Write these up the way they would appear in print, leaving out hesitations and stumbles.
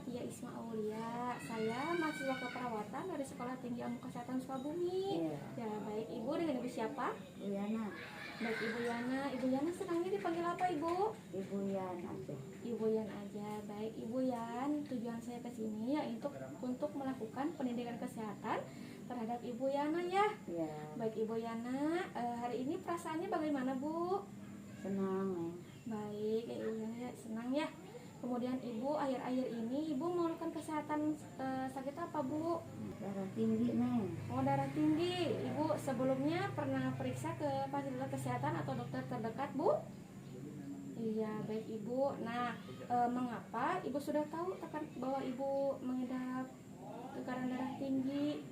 Fathia Isma Aulia. Saya mahasiswa keperawatan dari Sekolah Tinggi Ilmu Kesehatan Sukabumi. Iya. Ya, baik Ibu, dengan Ibu siapa? Bu Yana. Baik Ibu Yana. Ibu Yana senangnya dipanggil apa Ibu? Ibu Yan aja. Ibu Yan aja. Baik Ibu Yan, tujuan saya ke sini yaitu untuk melakukan pendidikan kesehatan terhadap Ibu Yana ya. Iya. Baik Ibu Yana, hari ini perasaannya bagaimana Bu? Senang, Neng. Baik, ya Ibu Yana ya, senang ya. Kemudian Ibu akhir-akhir ini Ibu mengeluhkan kesehatan sakit apa Bu? Darah tinggi, Neng. Oh, darah tinggi. Ibu sebelumnya pernah periksa ke fasilitas kesehatan atau dokter terdekat Bu? Iya, baik Ibu. Nah, mengapa Ibu sudah tahu bahwa Ibu mengidap tekanan darah tinggi?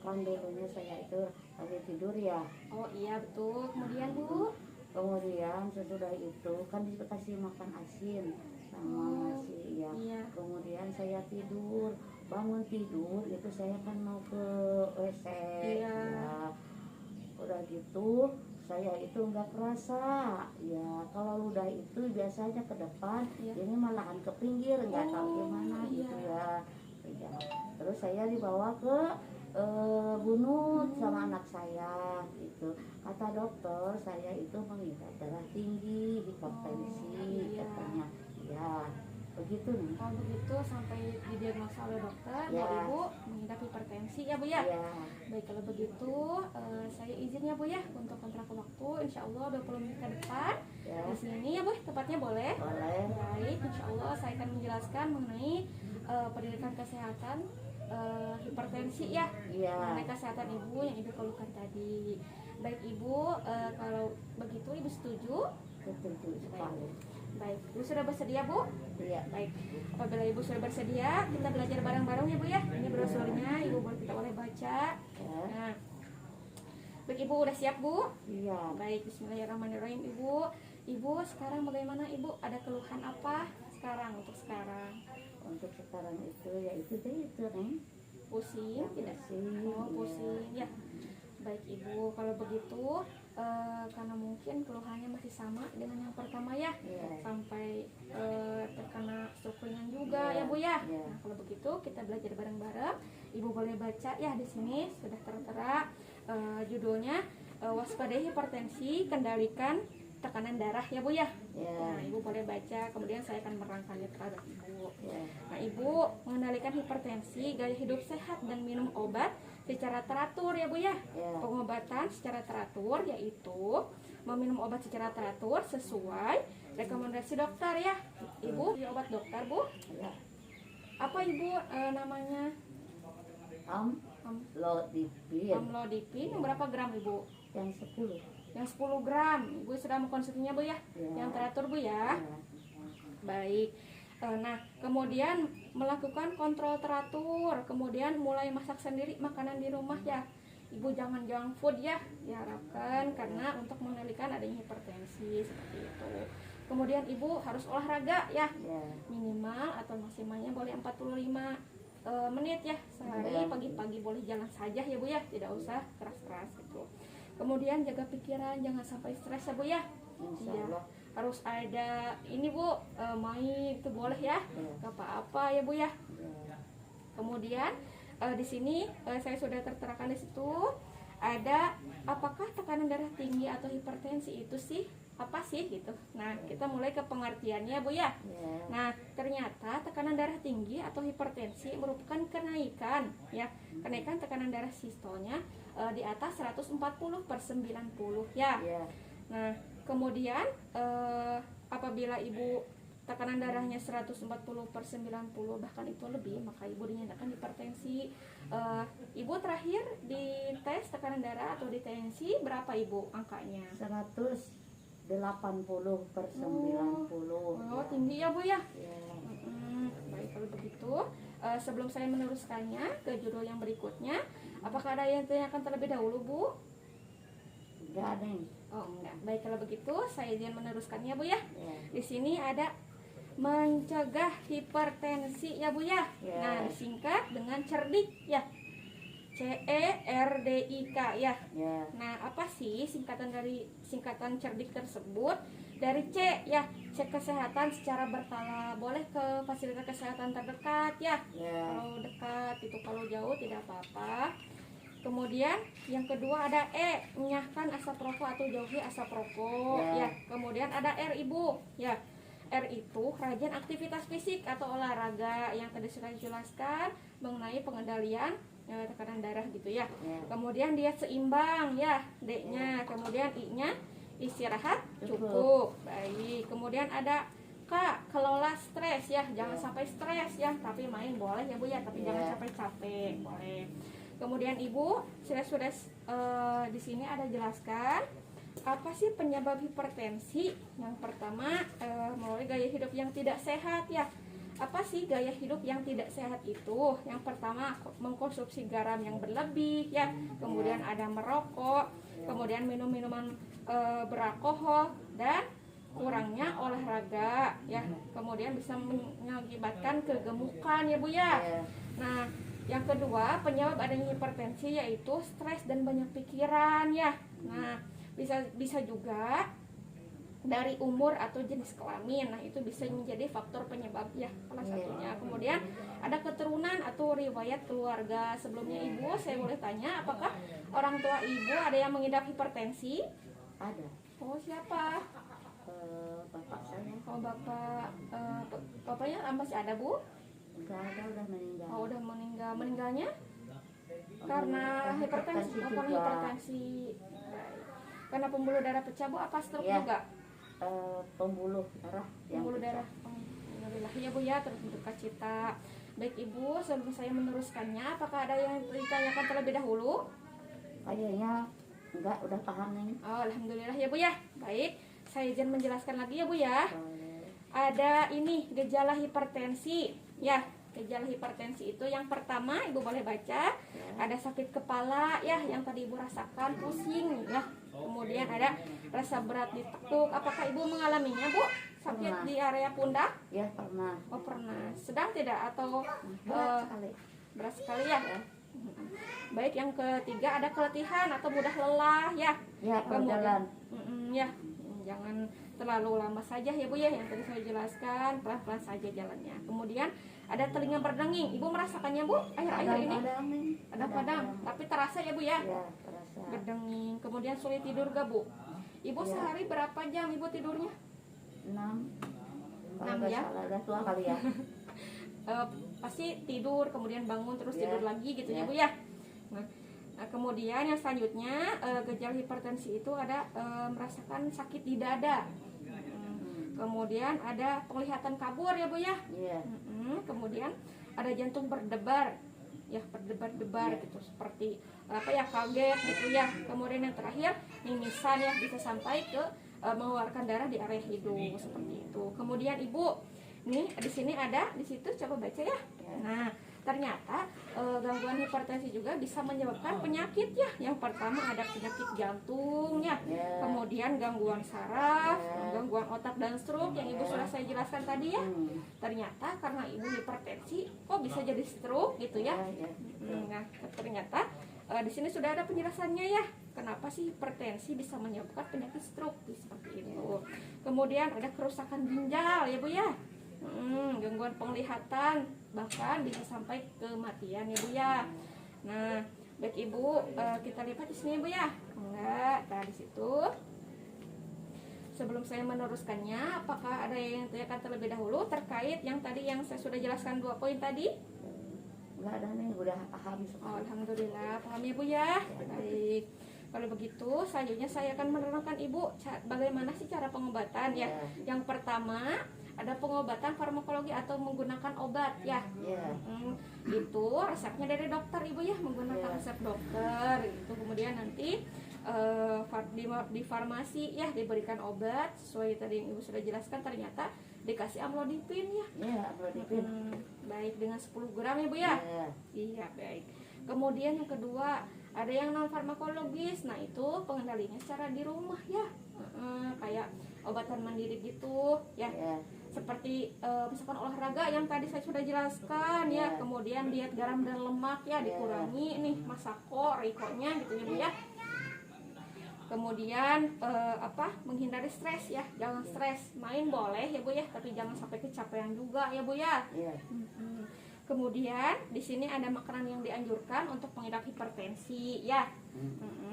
Kan dulunya saya itu lagi tidur ya. Oh iya betul. Kemudian Bu? Kemudian sesudah itu kan dikasih makan asin sama nasi ya. Iya. Kemudian saya tidur, bangun tidur itu saya kan mau ke WC. Iya. Ya. Udah gitu saya itu nggak kerasa ya, kalau ludah itu biasanya ke depan, Iya. ini malahan ke pinggir, nggak tahu gimana iya. gitu ya. Ya. Terus saya dibawa ke bunut sama anak saya gitu. Kata dokter saya itu mengidap darah tinggi, hipertensi iya. katanya. Ya begitu nih. Oh begitu, sampai didiagnosa oleh dokter Ya. bahwa Ibu mengidap hipertensi ya Bu ya? Ya. Baik, kalau begitu saya izin ya Bu ya untuk kontrak waktu insya Allah 20 menit ke depan Ya. di sini ya Bu, tepatnya boleh? Boleh. Baik, insya Allah saya akan menjelaskan mengenai pendidikan kesehatan hipertensi ya, Iya. mengenai kesehatan Ibu yang Ibu keluhkan tadi. Baik Ibu, kalau begitu Ibu setuju? Setuju sekali. Baik, Ibu sudah bersedia Bu? Iya. Baik, apabila Ibu sudah bersedia, kita belajar bareng-bareng ya Bu ya. Ini brosurnya, Ibu kita boleh baca. Ya. Nah, baik Ibu udah siap Bu? Iya. Baik, Bismillahirrahmanirrahim Ibu. Ibu sekarang bagaimana Ibu? Ada keluhan apa sekarang untuk sekarang? Untuk sekarang itu ya itu deh itu Neng. Pusing? Yang Tidak? pusing, Oh, iya. pusing ya. Baik Ibu, kalau begitu karena mungkin keluhannya masih sama dengan yang pertama ya, Iya. sampai terkena stroke ringan juga Iya, ya Bu ya. iya. Nah, kalau begitu kita belajar bareng-bareng. Ibu boleh baca ya, di sini sudah tertera judulnya waspadai hipertensi, kendalikan tekanan darah ya Bu ya. Iya. Nah, Ibu boleh baca, kemudian saya akan merangkannya terhadap Ibu. Iya. Nah, Ibu mengendalikan hipertensi, gaya hidup sehat dan minum obat secara teratur ya Bu ya. Ya. Pengobatan secara teratur yaitu meminum obat secara teratur sesuai rekomendasi dokter ya. Ibu beli obat dokter Bu. Ya. Apa Ibu namanya? Amlodipin Amlodipin. Yang berapa gram Ibu? yang 10. Yang 10 gram. Ibu sudah mengkonsumsinya Bu ya. Ya. Yang teratur Bu ya. Ya. Baik. Nah, kemudian melakukan kontrol teratur, kemudian mulai masak sendiri makanan di rumah ya. Ibu jangan junk food ya, diharapkan karena untuk mengendalikan adanya hipertensi seperti itu. Kemudian Ibu harus olahraga ya, Ya. minimal atau maksimalnya boleh 45 menit ya sehari. Ya. Pagi-pagi boleh jalan saja ya Bu ya, tidak usah keras-keras gitu. Kemudian jaga pikiran, jangan sampai stres ya Bu ya. Insya Iya. Allah. Harus ada ini Bu, main itu boleh ya, Ya. gak apa-apa ya Bu ya. Ya. Kemudian di sini saya sudah terterakan di situ ada apakah tekanan darah tinggi atau hipertensi itu sih apa sih gitu. Nah, kita mulai ke pengertiannya Bu ya. Ya. Nah, ternyata tekanan darah tinggi atau hipertensi merupakan kenaikan ya, kenaikan tekanan darah sistolnya di atas 140/90 ya. Ya. Nah, kemudian apabila Ibu tekanan darahnya 140/90 bahkan itu lebih, maka Ibu dinyatakan hipertensi. Ibu terakhir di tes tekanan darah atau di tensi berapa Ibu angkanya? 180/90. Oh, tinggi ya Bu ya. Ya. Baik, kalau begitu sebelum saya meneruskannya ke judul yang berikutnya, apakah ada yang ditanyakan terlebih dahulu Bu? Enggak, Neng. Oh enggak. Baik, kalau begitu saya izin meneruskannya Bu ya. Ya. Di sini ada mencegah hipertensi ya Bu ya. Ya. Nah, disingkat dengan cerdik ya. CERDIK ya. Ya. Nah, apa sih singkatan cerdik tersebut? Dari C ya, cek kesehatan secara berkala. Boleh ke fasilitas kesehatan terdekat ya. Ya. Kalau dekat itu, kalau jauh tidak apa-apa. Kemudian yang kedua ada E, enyahkan asap rokok atau jauhi asap rokok ya. Kemudian ada R Ibu ya. R itu rajin aktivitas fisik atau olahraga yang tadi sudah dijelaskan mengenai pengendalian tekanan darah gitu ya. Kemudian dia seimbang ya, D-nya. Kemudian I-nya istirahat cukup. Baik. Kemudian ada K, kelola stres ya. Jangan sampai stres ya, tapi main boleh ya Bu ya, tapi jangan capek-capek, boleh. Kemudian Ibu sudah di sini ada jelaskan apa sih penyebab hipertensi. Yang pertama melalui gaya hidup yang tidak sehat ya. Apa sih gaya hidup yang tidak sehat itu? Yang pertama mengkonsumsi garam yang berlebih ya. Kemudian ada merokok, kemudian minum minuman beralkohol dan kurangnya olahraga ya. Kemudian bisa mengakibatkan kegemukan ya Bu ya. Nah, yang kedua penyebab adanya hipertensi yaitu stres dan banyak pikiran ya. Nah, bisa juga dari umur atau jenis kelamin. Nah, itu bisa menjadi faktor penyebab ya, salah satunya. Kemudian ada keturunan atau riwayat keluarga. Sebelumnya Ibu, saya boleh tanya apakah orang tua Ibu ada yang mengidap hipertensi? Ada. Oh, siapa? Bapak saya. Oh, bapaknya masih ada Bu? Enggak ada, udah meninggal. Oh, udah meninggal. Meninggalnya karena hipertensi. juga. Karena hipertensi. Baik. Karena pembuluh darah pecah Bu, apa stroke juga? Pembuluh darah. Pembuluh darah. Alhamdulillah ya Bu ya, terus berduka cita. Baik Ibu, sebelum saya meneruskannya, apakah ada yang ditanyakan terlebih dahulu? Kayaknya enggak, udah paham nih. Oh, alhamdulillah ya Bu ya. Baik, saya izin menjelaskan lagi ya Bu ya. Ada ini gejala hipertensi ya. Gejala hipertensi itu yang pertama Ibu boleh baca, ada sakit kepala ya, yang tadi Ibu rasakan, pusing ya. Kemudian ada rasa berat di tekuk. Apakah Ibu mengalaminya Bu? Sakit Pernah. di area pundak? Ya, pernah. Oh, pernah. Sedang tidak atau Berat sekali. berat sekali ya? Baik, yang ketiga ada keletihan atau mudah lelah ya. Ya, kalau jalan. Ya, jangan terlalu lama saja ya Bu ya, yang tadi saya jelaskan, pelan-pelan saja jalannya. Kemudian ada telinga berdenging. Ibu merasakannya Bu akhir-akhir ini? Ada padam, tapi terasa ya Bu ya? Ya, terasa. Berdenging. Kemudian sulit tidur gak Bu? Ibu Ya. sehari berapa jam Ibu tidurnya? 6. Kalau 6 nggak ya? salah, udah tua kali ya. Pasti tidur, kemudian bangun terus Ya. tidur lagi gitu ya Ya. Bu ya. Nah, kemudian yang selanjutnya gejala hipertensi itu ada merasakan sakit di dada. Kemudian ada penglihatan kabur ya Bu ya. Iya. Kemudian ada jantung berdebar ya, berdebar-debar Ya. gitu, seperti apa ya, kaget gitu ya. Kemudian yang terakhir mimisan ya, bisa sampai ke mengeluarkan darah di area hidung seperti itu. Kemudian Ibu, nih di sini ada, di situ coba baca ya. Nah, ternyata gangguan hipertensi juga bisa menyebabkan penyakit ya. Yang pertama ada penyakit jantung ya. Kemudian gangguan saraf, gangguan otak dan stroke yang Ibu sudah saya jelaskan tadi ya. Ternyata karena Ibu hipertensi kok bisa jadi stroke gitu ya. Nah, ternyata di sini sudah ada penjelasannya ya. Kenapa sih hipertensi bisa menyebabkan penyakit stroke seperti itu. Kemudian ada kerusakan ginjal ya Bu ya. Gangguan penglihatan, bahkan bisa sampai kematian ya Bu ya. Nah, baik Ibu, kita lihat di sini Bu ya. Enggak, nah di situ. Sebelum saya meneruskannya, apakah ada yang ditanyakan terlebih dahulu terkait yang tadi yang saya sudah jelaskan 2 poin tadi? Enggak ada nih, udah paham Oh, semua. alhamdulillah, paham ya Bu ya. Baik. Kalau begitu, selanjutnya saya akan menerangkan Ibu bagaimana sih cara pengobatan ya. Yang pertama, ada pengobatan farmakologi atau menggunakan obat ya. Itu resepnya dari dokter Ibu ya, menggunakan resep dokter. Itu kemudian nanti di farmasi ya diberikan obat sesuai tadi yang Ibu sudah jelaskan, ternyata dikasih amlodipin ya. Iya, amlodipin. Baik, dengan 10 gram ya Bu ya. Iya, baik. Kemudian yang kedua, ada yang non farmakologis. Nah, itu pengendalinya secara di rumah ya. Kayak obatan mandiri gitu ya. seperti misalkan olahraga yang tadi saya sudah jelaskan ya, kemudian diet garam dan lemak ya dikurangi nih, masako, rikonya gitu ya Bu ya. Kemudian menghindari stres ya, jangan stres, main boleh ya Bu ya, tapi jangan sampai kecapean juga ya Bu ya. Kemudian di sini ada makanan yang dianjurkan untuk pengidap hipertensi ya.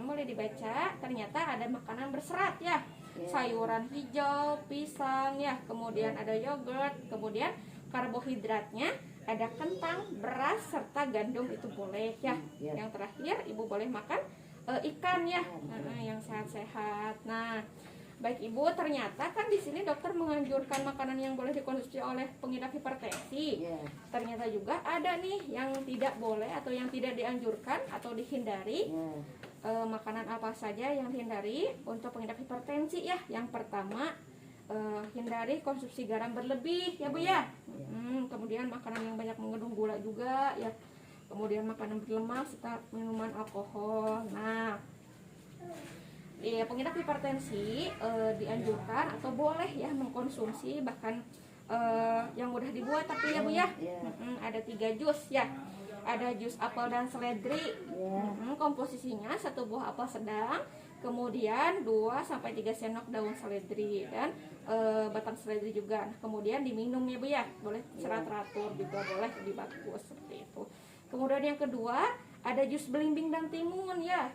Boleh dibaca, ternyata ada makanan berserat ya, sayuran hijau, pisang ya, kemudian ada yogurt, kemudian karbohidratnya ada kentang, beras serta gandum itu boleh ya. Yang terakhir Ibu boleh makan ikan ya, yang sehat-sehat. Nah, baik Ibu, ternyata kan di sini dokter menganjurkan makanan yang boleh dikonsumsi oleh pengidap hipertensi. Ternyata juga ada nih yang tidak boleh atau yang tidak dianjurkan atau dihindari. Makanan apa saja yang dihindari untuk pengidap hipertensi ya? Yang pertama, hindari konsumsi garam berlebih ya Bu ya. Kemudian makanan yang banyak mengandung gula juga ya. Kemudian makanan berlemak serta minuman alkohol. Nah, pengidap hipertensi dianjurkan atau boleh ya mengkonsumsi bahkan yang mudah dibuat tapi ya Bu ya. Ada 3 jus ya. Ada jus apel dan seledri. Komposisinya 1 buah apel sedang, kemudian 2-3 sendok daun seledri dan batang seledri juga. Nah, kemudian diminum ya Bu ya. Boleh secara teratur juga boleh, lebih bagus seperti itu. Kemudian yang kedua ada jus belimbing dan timun ya.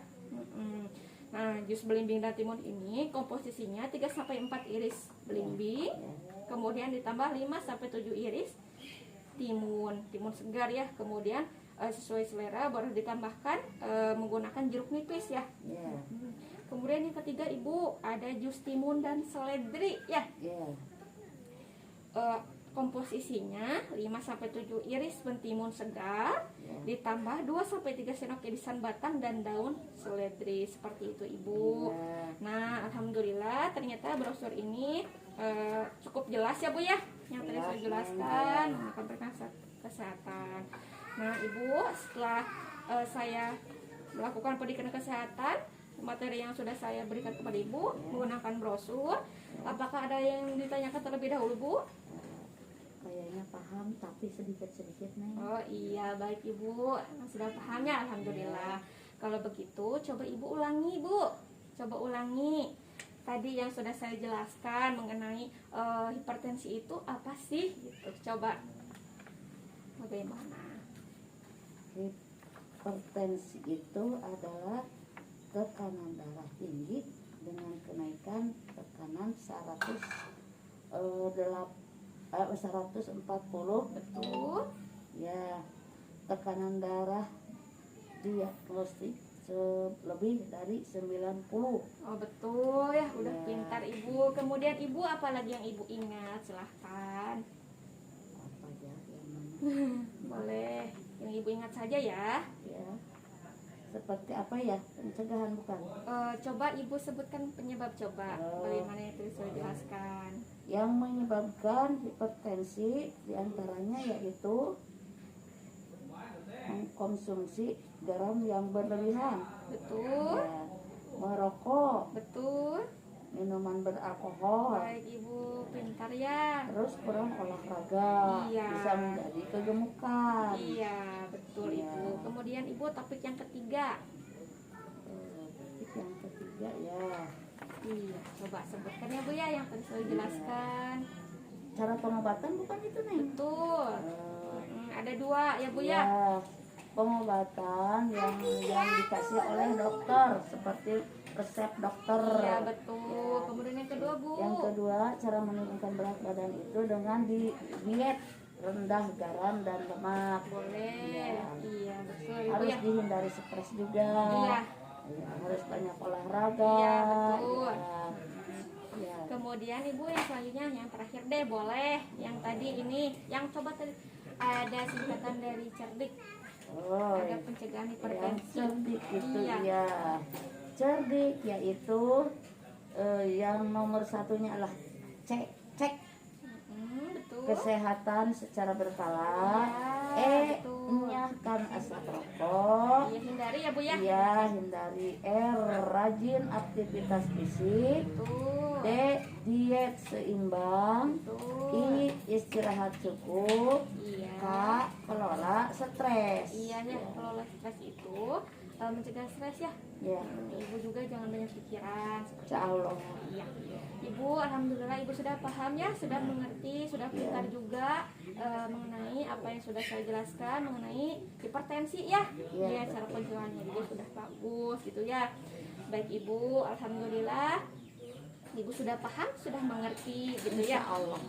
Nah, jus belimbing dan timun ini komposisinya 3-4 iris belimbing, kemudian ditambah 5-7 iris timun segar ya. Kemudian sesuai selera baru ditambahkan menggunakan jeruk nipis ya. Kemudian yang ketiga Ibu ada jus timun dan seledri ya. Komposisinya 5-7 iris bentimun segar, ditambah 2-3 sendok irisan batang dan daun seledri, seperti itu Ibu. Nah, alhamdulillah ternyata brosur ini cukup jelas ya Bu ya, yang tadi saya jelaskan tentang kesehatan. Nah Ibu, setelah saya melakukan pendidikan kesehatan, materi yang sudah saya berikan kepada Ibu menggunakan brosur, apakah ada yang ditanyakan terlebih dahulu Bu? Kayaknya paham tapi sedikit-sedikit nih. Oh iya, baik Ibu, sudah paham ya, alhamdulillah. Kalau begitu coba Ibu ulangi Bu, coba ulangi tadi yang sudah saya jelaskan mengenai hipertensi itu apa sih gitu. Coba bagaimana? Hipertensi itu adalah tekanan darah tinggi dengan kenaikan tekanan 140. Betul Ya, tekanan darah diagnostik lebih dari 90. Oh betul ya, udah pintar Ibu. Kemudian Ibu apalagi yang Ibu ingat, silahkan. Apa ya yang mana? Boleh, yang Ibu ingat saja ya. Ya, seperti apa ya, pencegahan bukan? Coba Ibu sebutkan penyebab, coba bagaimana yang tadi saya jelaskan. Yang menyebabkan hipertensi diantaranya yaitu mengkonsumsi garam yang berlebihan, Betul, merokok, betul. minuman beralkohol, Baik Ibu, pintar ya. terus kurang olahraga, bisa menjadi kegemukan. Iya, betul Ibu. Kemudian Ibu topik yang ketiga. Topik yang ketiga ya, Iya, coba sebutkan ya Bu ya yang tadi saya jelaskan. cara pengobatan bukan itu nih. Betul. Ada 2 ya Bu ya. Pengobatan yang dikasih oleh dokter seperti resep dokter. Iya betul. Kemudian yang kedua Bu. Yang kedua, cara menurunkan berat badan itu dengan diet rendah garam dan lemak. Boleh. Iya betul Ibu Harus ya. dihindari stres juga. Iya. Harus banyak olahraga. Iya betul. Ya. Kemudian Ibu yang selanjutnya yang terakhir deh boleh. Yang tadi ini yang coba tadi ada singkatan dari cerdik. Ada pencegahan hipertensi. Cerdik itu Iya. ya. Cerdik yaitu yang nomor satunya adalah cek Betul. kesehatan secara berkala. Ya, betul. Enyahkan asap rokok. Iya, hindari ya Bu ya. Iya, hindari. Rajin aktivitas fisik. Betul. D. Diet seimbang. Betul. I. Istirahat cukup. Iya. K. Kelola stres. Iya ya, kelola stres itu mencegah stres ya. Ya, Ibu juga jangan banyak pikiran seperti insya Allah. itu. Iya. Ibu, alhamdulillah Ibu sudah paham ya, sudah mengerti, sudah pintar juga mengenai apa yang sudah saya jelaskan mengenai hipertensi ya. Iya. Ya, cara pencegahannya juga sudah bagus gitu ya. Baik Ibu, alhamdulillah Ibu sudah paham, sudah mengerti gitu ya. Insya Allah.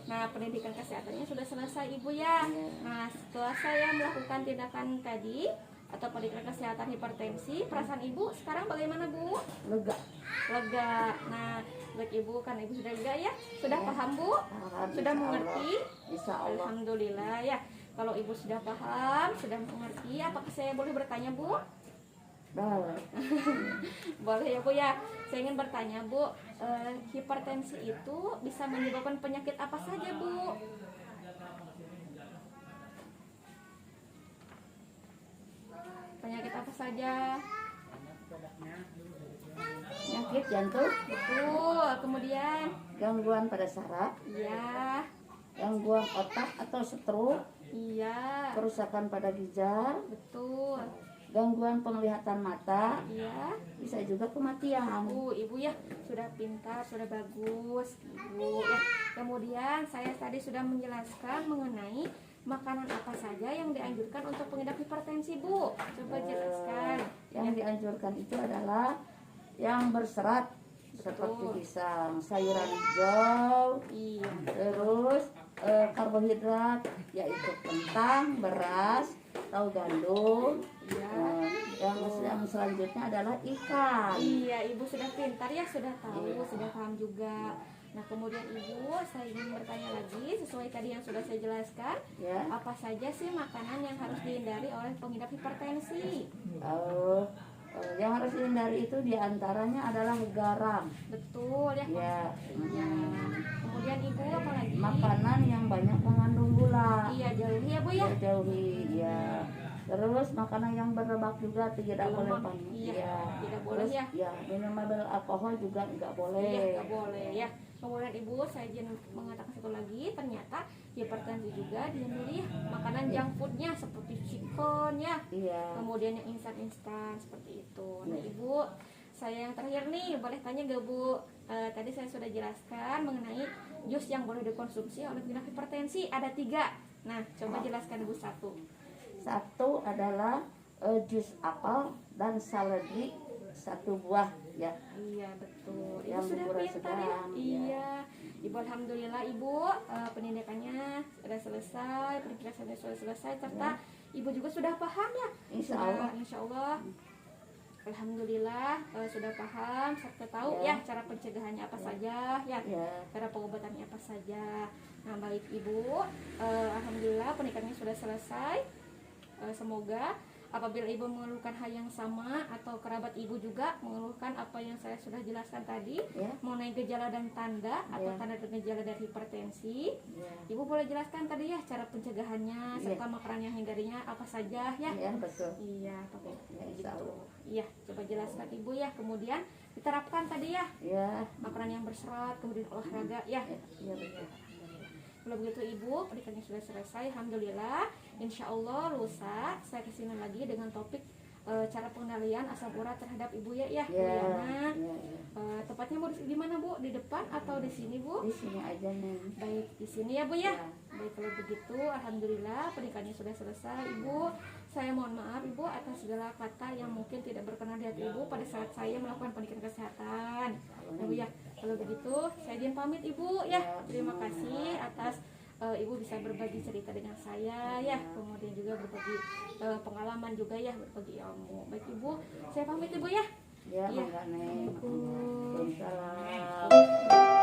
Nah, pendidikan kesehatannya sudah selesai Ibu ya. Nah, setelah saya melakukan tindakan tadi atau pendidikan kesehatan hipertensi, perasaan Ibu sekarang bagaimana Bu? Lega. Lega. Nah, baik Ibu, kan Ibu sudah lega ya? Sudah Ya. paham Bu? Paham, Sudah insya mengerti? Allah. Insya Allah. Alhamdulillah ya. Kalau Ibu sudah paham, sudah mengerti, apakah saya boleh bertanya Bu? Boleh. Boleh ya Bu ya. Saya ingin bertanya Bu, hipertensi itu bisa menyebabkan penyakit apa saja Bu? Penyakit apa saja? Penyakit jantung, Betul. Kemudian, gangguan pada saraf, iya, gangguan otak atau stroke, iya, kerusakan pada ginjal, betul, gangguan penglihatan mata, iya. bisa juga kematian. Ibu ya sudah pintar, sudah bagus, Ibu ya. Kemudian saya tadi sudah menjelaskan mengenai makanan apa saja yang dianjurkan untuk pengidap hipertensi, Bu. Coba jelaskan. Yang dianjurkan itu adalah yang berserat seperti pisang, sayuran hijau, Iya, terus karbohidrat yaitu kentang, beras, tahu gandum. iya. Yang selanjutnya adalah ikan. Iya, Ibu sudah pintar ya, sudah tahu, sudah paham juga. Nah, kemudian Ibu, saya ingin bertanya lagi sesuai tadi yang sudah saya jelaskan. Ya. Apa saja sih makanan yang harus dihindari oleh pengidap hipertensi? Yang harus dihindari itu diantaranya adalah garam. Betul ya. Ya. Iya. Kemudian Ibu apa lagi? Makanan yang banyak mengandung gula. Iya, jauhi ya Bu ya. Jauhi ya. Terus makanan yang berlemak juga tidak boleh Berlemak, banyak. iya, tidak boleh Terus, ya. minuman beralkohol juga nggak Iya, boleh. nggak boleh ya. Kemudian Ibu, saya izin mengatakan satu lagi, ternyata hipertensi juga dihindari ya. Makanan junk foodnya seperti chicken ya. Iya. Kemudian yang instan-instan seperti itu. Nah Iya. Ibu, saya yang terakhir nih, boleh tanya gak Bu? Tadi saya sudah jelaskan mengenai jus yang boleh dikonsumsi oleh pengidap hipertensi, ada 3. Nah, coba jelaskan Ibu satu. Satu adalah jus apel dan seledri 1 buah ya. Iya betul. Ibu Yang sudah ukuran pintar ya. sedang, Iya. Ibu alhamdulillah Ibu pendidikannya sudah selesai, pendidikannya sudah selesai, serta Ibu juga sudah paham ya. Insya Allah. Insya Allah. Alhamdulillah sudah paham serta tahu ya, cara pencegahannya apa saja ya, cara pengobatannya apa saja. Nah baik Ibu, alhamdulillah pendidikannya sudah selesai. Semoga apabila Ibu mengeluhkan hal yang sama atau kerabat Ibu juga mengeluhkan apa yang saya sudah jelaskan tadi mengenai gejala dan tanda atau tanda dan gejala dari hipertensi, Ibu boleh jelaskan tadi ya cara pencegahannya serta makanan yang hindarinya apa saja ya. Iya betul. Iya, pakai Insya Allah. Iya, coba jelaskan Ibu ya. Kemudian diterapkan tadi ya Ya. makanan yang berserat, kemudian olahraga ya. Iya betul. Kalau begitu Ibu, pendidikannya sudah selesai, alhamdulillah. Insya Allah lusa saya kesini lagi dengan topik cara pengendalian asam urat terhadap Ibu ya, Bu Yana. Tepatnya Bu di mana Bu? Di depan atau di sini Bu? Di sini aja nih. Baik, di sini ya Bu ya. Baik, kalau begitu alhamdulillah pendidikannya sudah selesai Ibu. Saya mohon maaf Ibu atas segala kata yang mungkin tidak berkenan di hati Ibu pada saat saya melakukan pendidikan kesehatan. Ya Bu ya. Kalau begitu saya izin pamit Ibu ya. Terima kasih atas Ibu bisa berbagi cerita dengan saya ya, kemudian juga berbagi pengalaman juga ya, berbagi ilmu. Baik Ibu, saya pamit Ibu ya. Ya, Iya. Waalaikumsalam. Assalamualaikum.